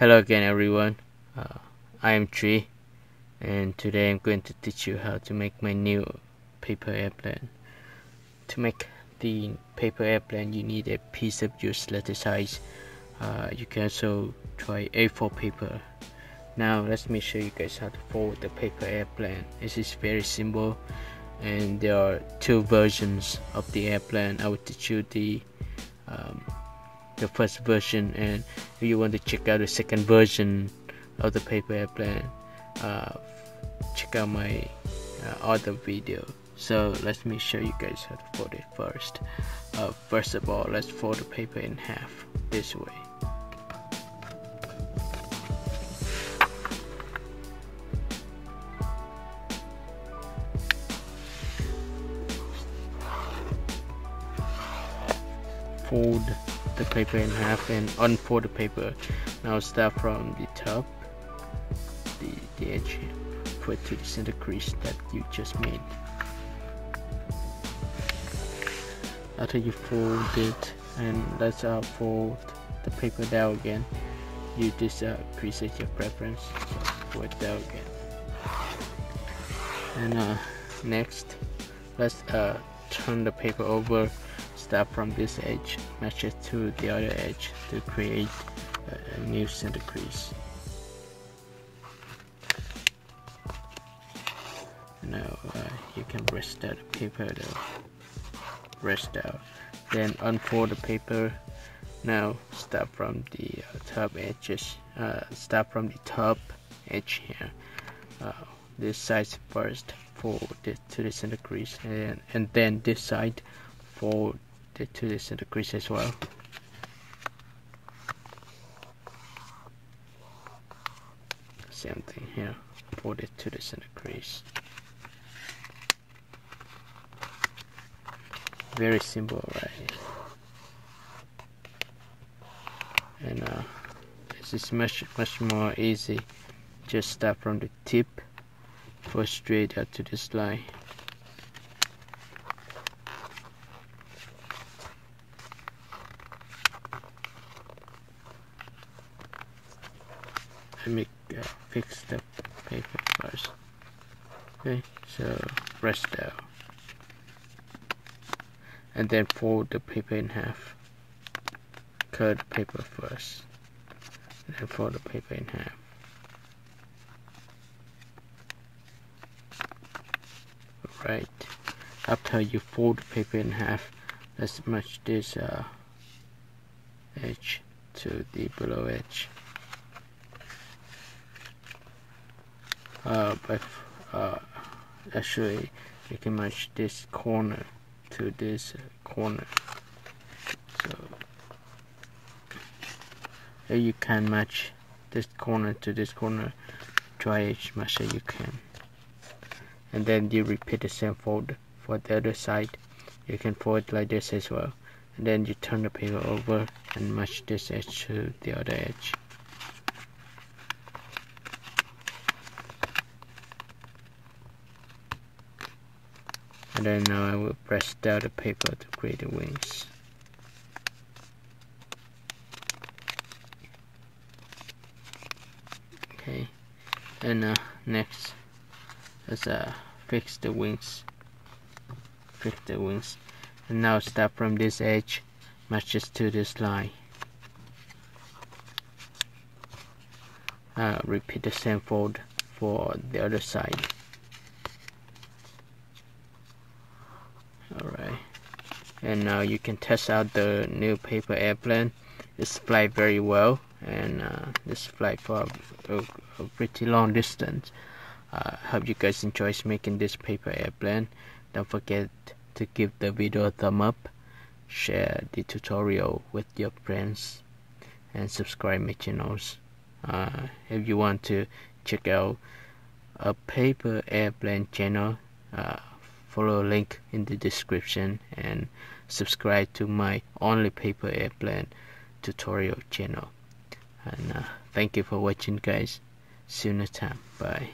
Hello again everyone, I am Tri, and today I'm going to teach you how to make my new paper airplane. To make the paper airplane you need a piece of your letter size. You can also try A4 paper. Now let me show you guys how to fold the paper airplane. This is very simple, and there are two versions of the airplane. I will teach you the first version, and if you want to check out the second version of the paper airplane, check out my other video. So let me show you guys how to fold it first. First of all, let's fold the paper in half this way. Fold the paper in half and unfold the paper. Now start from the top, the edge, put to the center crease that you just made. After you fold it, and let's fold the paper down again. Use this crease as your preference, so fold it down again. And next, let's turn the paper over. Start from this edge, match it to the other edge to create a new center crease. Now you can rest out the paper though. Rest out. Then unfold the paper. Now start from the top edges. Start from the top edge here. This side first, fold it to the center crease, and then this side, fold it to the center crease as well. Same thing here, fold it to the center crease. Very simple, right? And this is much more easy. Just start from the tip, go straight out to this line. Let me fix the paper first. Okay, so press down, and then fold the paper in half. Cut the paper first, and then fold the paper in half. Right. After you fold the paper in half, let's match this edge to the below edge. Actually, you can match this corner to this corner. So if you can match this corner to this corner, try as much as you can. And then you repeat the same fold for the other side. You can fold it like this as well. And then you turn the paper over and match this edge to the other edge. And then now I will press down the paper to create the wings. Okay, and next, let's fix the wings. And now start from this edge, matches to this line. Repeat the same fold for the other side. Alright, and now you can test out the new paper airplane. It's fly very well, and this fly for a pretty long distance. Hope you guys enjoy making this paper airplane. Don't forget to give the video a thumb up, share the tutorial with your friends, and subscribe my channels. If you want to check out a paper airplane channel, follow a link in the description, and subscribe to my only paper airplane tutorial channel. And thank you for watching, guys. See you next time. Bye.